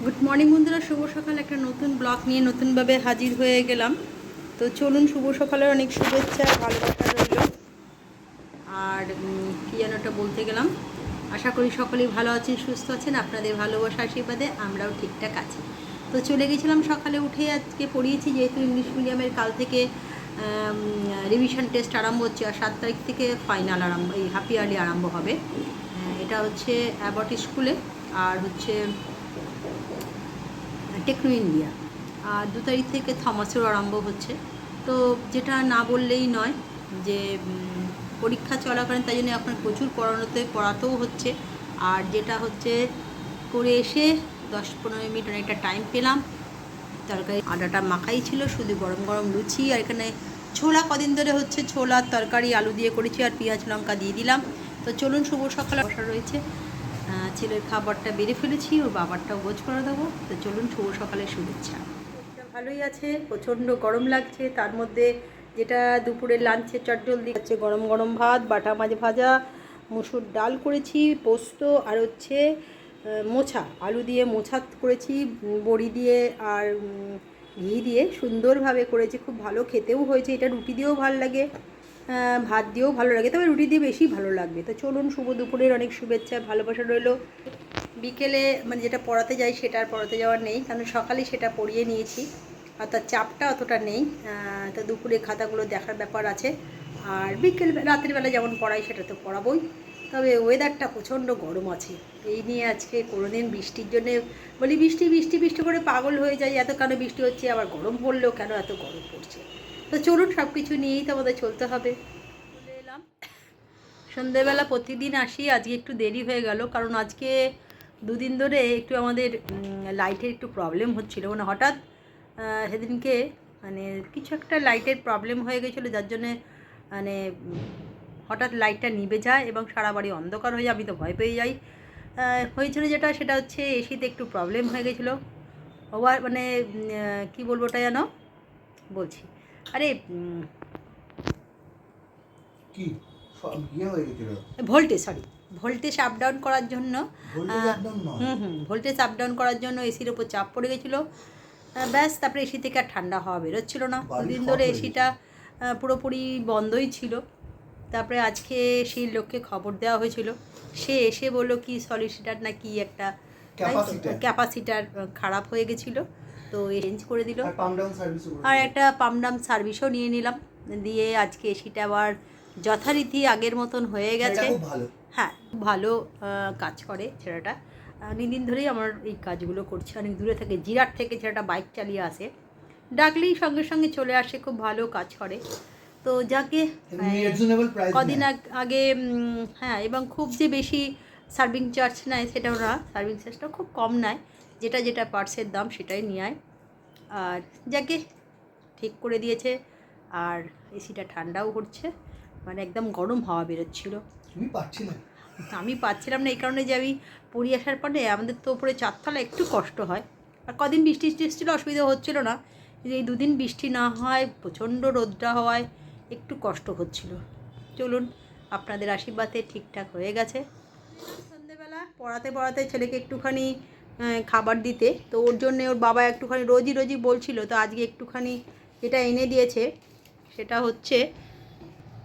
Good morning বন্ধুরা, শুভ সকাল। একটা নতুন ব্লগ নিয়ে নতুনভাবে হাজির হয়ে গেলাম। তো চলুন, শুভ সকালের অনেক শুভেচ্ছা, ভালোবাসা রইল। আর কী যেন একটা বলতে গেলাম, আশা করি সকলেই ভালো আছেন, সুস্থ আছেন। আপনাদের ভালোবাসা আশীর্বাদে আমরাও ঠিকঠাক আছি। তো চলে গেছিলাম সকালে উঠে, আজকে পড়িয়েছি যেহেতু ইংলিশ মিডিয়ামের কাল থেকে রিভিশন টেস্ট আরম্ভ হচ্ছে, আর 7 তারিখ থেকে ফাইনাল আরম্ভ, এই হাফ ইয়ারলি আরম্ভ হবে। এটা হচ্ছে অ্যাবট স্কুলে, আর হচ্ছে টেকনো ইন্ডিয়া। আর 2 তারিখ থেকে থমাসের আরম্ভ হচ্ছে। তো যেটা না বললেই নয় যে পরীক্ষা চলাকালীন, তাই জন্য এখন প্রচুর পড়াতেও হচ্ছে। আর যেটা হচ্ছে করে এসে 10-15 মিনিট অনেকটা টাইম পেলাম। তরকারি আটাটা মাখাই ছিল, শুধু গরম গরম লুচি। আর এখানে ছোলা কদিন ধরে হচ্ছে, ছোলার তরকারি আলু দিয়ে করেছি, আর পেঁয়াজ লঙ্কা দিয়ে দিলাম। তো চলুন, শুভ সকালে বসা রয়েছে। ছেলের খাবারটা বেড়ে ফেলেছি, ওর বাবারটাও গোছ করে দেবো। তো চলুন, শুভ সকালের শুভেচ্ছা। ভালোই আছে, প্রচণ্ড গরম লাগছে। তার মধ্যে যেটা দুপুরের লাঞ্চে চটজলদি হচ্ছে গরম গরম ভাত, বাটা মাছ ভাজা, মুসুর ডাল করেছি, পোস্ত, আর হচ্ছে মোছা আলু দিয়ে মোছা করেছি, বড়ি দিয়ে আর ঘি দিয়ে সুন্দরভাবে করেছি। খুব ভালো খেতেও হয়েছে। এটা রুটি দিয়েও ভালো লাগে, ভাত দিয়েও ভালো লাগে, তবে রুটি দিয়ে বেশি ভালো লাগবে। তো চলুন, শুভ দুপুরের অনেক শুভেচ্ছা, ভালোবাসা রইল। বিকেলে মানে যেটা পড়াতে যাই সেটা আর পড়াতে যাওয়ার নেই, কারণ সকালে সেটা পড়িয়ে নিয়েছি, আর তার চাপটা অতটা নেই। তো দুপুরে খাতাগুলো দেখার ব্যাপার আছে। আর বিকেল রাতের বেলা যেমন পড়াই সেটা তো পড়াবোই। তবে ওয়েদারটা প্রচণ্ড গরম আছে, এই নিয়ে আজকে কোনোদিন বৃষ্টির জন্যে বলি বৃষ্টি বৃষ্টি বৃষ্টি করে পাগল হয়ে যায়, এত কেন বৃষ্টি হচ্ছে, আবার গরম পড়লেও কেন এত গরম পড়ছে। তো চলুন, সব কিছু নিয়েই তো আমাদের চলতে হবে। চলে এলাম সন্ধেবেলা, প্রতিদিন আসি, আজকে একটু দেরি হয়ে গেল, কারণ আজকে 2 দিন ধরে একটু আমাদের লাইটের একটু প্রবলেম হচ্ছিলো। মানে হঠাৎ সেদিনকে মানে কিছু একটা লাইটের প্রবলেম হয়ে গেছিলো, যার জন্যে মানে হঠাৎ লাইটটা নিভে যায় এবং সারা বাড়ি অন্ধকার হয়ে যায়। আমি তো ভয় পেয়ে যাই। হয়েছিল যেটা, সেটা হচ্ছে এসিতে একটু প্রবলেম হয়ে গেছিলো। ওভার মানে কী বলবো ওটা যেন বলছি, আরে কি হয়ে গেছিল? Voltage, sorry, voltage up down করার জন্য, ভোল্টেজ আপ ডাউন করার জন্য এসির ওপর চাপ পড়ে গেছিলো। ব্যাস, তারপরে এসি থেকে আর ঠান্ডা হাওয়া বেরোচ্ছিল না। 2 দিন ধরে এসিটা পুরোপুরি বন্ধই ছিল। তারপরে আজকে সেই লোককে খবর দেওয়া হয়েছিল, সে এসে বললো কি সলিসিটার না কি একটা ক্যাপাসিটার খারাপ হয়ে গেছিলো, তো চেঞ্জ করে দিল। আর একটা পাম্প ডাউন সার্ভিসও নিয়ে নিলাম, দিয়ে আজকে এসিটা আবার যথারীতি আগের মতন হয়ে গেছে। হ্যাঁ, ভালো কাজ করে ছেলেটা। অনেক দিন ধরেই আমার এই কাজগুলো করছে, অনেক দূরে থেকে, জিরাট থেকে ছেলেটা বাইক চালিয়ে আসে, ডাকলেই সঙ্গে সঙ্গে চলে আসে, খুব ভালো কাজ করে। তো যাকে কদিন আগে হ্যাঁ, এবং খুব যে বেশি সার্ভিং চার্জ নেয় সেটাও না, সার্ভিং চার্জটা খুব কম নেয়, যেটা যেটা পার্টসের দাম সেটাই নেয়। আর যাকে ঠিক করে দিয়েছে, আর এসিটা ঠান্ডাও করছে, মানে একদম গরম হাওয়া বেরোচ্ছিলো। আমি পাচ্ছিলাম না, এই কারণে যে আমি পড়ি আসার পরে আমাদের তো উপরে 4তলা, একটু কষ্ট হয়। আর কদিন বৃষ্টি ছিল, অসুবিধা হচ্ছিলো না, কিন্তু এই 2 দিন বৃষ্টি না হয়, প্রচণ্ড রোদটা হওয়ায় একটু কষ্ট হচ্ছিল। চলুন, আপনাদের আশীর্বাদে ঠিকঠাক হয়ে গেছে। সন্ধ্যেবেলা পড়াতে পড়াতে ছেলেকে একটুখানি খাবার দিতে, তো ওর জন্যে ওর বাবা একটুখানি রোজই বলছিল, তো আজকে একটুখানি যেটা এনে দিয়েছে সেটা হচ্ছে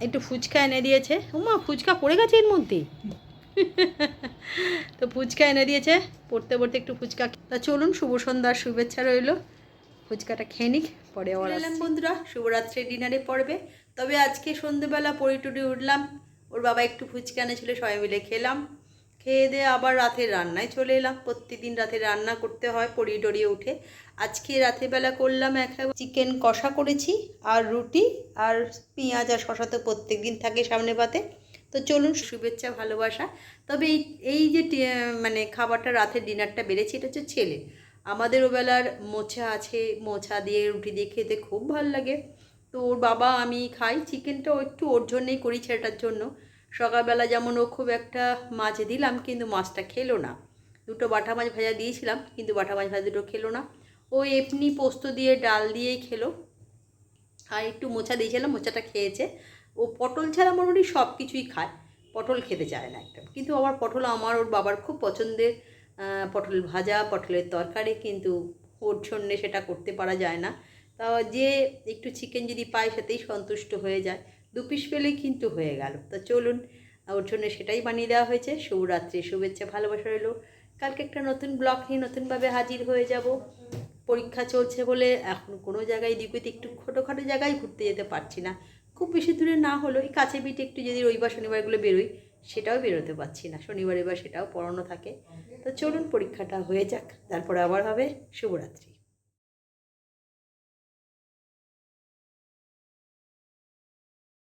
একটু ফুচকা এনে দিয়েছে। ওমা, ফুচকা পড়ে গেছে এর মধ্যে। তো ফুচকা এনে দিয়েছে, পড়তে পড়তে একটু ফুচকা। তা চলুন, শুভ সন্ধ্যার শুভেচ্ছা রইল। ফুচকাটা খেয়ে নিক, পরে আবার এলাম বন্ধুরা শুভরাত্রির ডিনারে পড়বে। তবে আজকে সন্ধ্যেবেলা পড়ে টুড়ে উঠলাম, ওর বাবা একটু ফুচকা এনেছিল, সবাই মিলে খেলাম। খেয়ে দিয়ে আবার রাতের রান্নায় চলে এলাম। প্রত্যেকদিন রাতে রান্না করতে হয় পড়িয়ে টড়িয়ে উঠে। আজকে রাতেরবেলা করলাম চিকেন কষা করেছি, আর রুটি, আর পেঁয়াজ আর শশা তো প্রত্যেক দিন থাকে সামনে পাতে। তো চলুন, শুভেচ্ছা, ভালোবাসা। তবে এই যে মানে খাবারটা, রাতের ডিনারটা বেড়েছি, এটা হচ্ছে ছেলে। আমাদের ওবেলার মোচা আছে, মোচা দিয়ে রুটি দিয়ে খেতে খুব ভালো লাগে। তো ওর বাবা আমি খাই, চিকেনটাও একটু ওর জন্যেই করি, ছেলেটার জন্য। সকালবেলা যেমন ও খুব একটা মাছ দিলাম, কিন্তু মাছটা খেলো না। 2টো বাটা মাছ ভাজা দিয়েছিলাম, কিন্তু বাটা মাছ ভাজা 2টো খেলো না। ও এমনি পোস্ত দিয়ে ডাল দিয়েই খেলো, আর একটু মোচা দিয়েছিলাম, মোচাটা খেয়েছে। ও পটল ছাড়া মোটামুটি সব কিছুই খায়, পটল খেতে চায় না একদম। কিন্তু আবার পটল আমার ওর বাবার খুব পছন্দের, পটল ভাজা, পটলের তরকারি, কিন্তু ওর জন্যে সেটা করতে পারা যায় না। তা যে একটু চিকেন যদি পায় সেতেই সন্তুষ্ট হয়ে যায়, 2 পিস পেলেই কিন্তু হয়ে গেল। তো চলুন, ওর জন্য সেটাই বানিয়ে দেওয়া হয়েছে। শুভরাত্রি, শুভেচ্ছা, ভালোবাসা রইলো। কালকে একটা নতুন ব্লগ নিয়ে নতুনভাবে হাজির হয়ে যাব। পরীক্ষা চলছে বলে এখন কোনো জায়গায় এদিক ওদিক একটু ছোটোখাটো জায়গায় ঘুরতে যেতে পারছি না। খুব বেশি দূরে না হলেও এই কাছে পিঠে একটু যদি রবিবার শনিবারগুলো বেরোই, সেটাও বেরোতে পারছি না। শনিবার এবার সেটাও পড়ানো থাকে। তো চলুন, পরীক্ষাটা হয়ে যাক, তারপরে আবার হবে। শুভরাত্রি।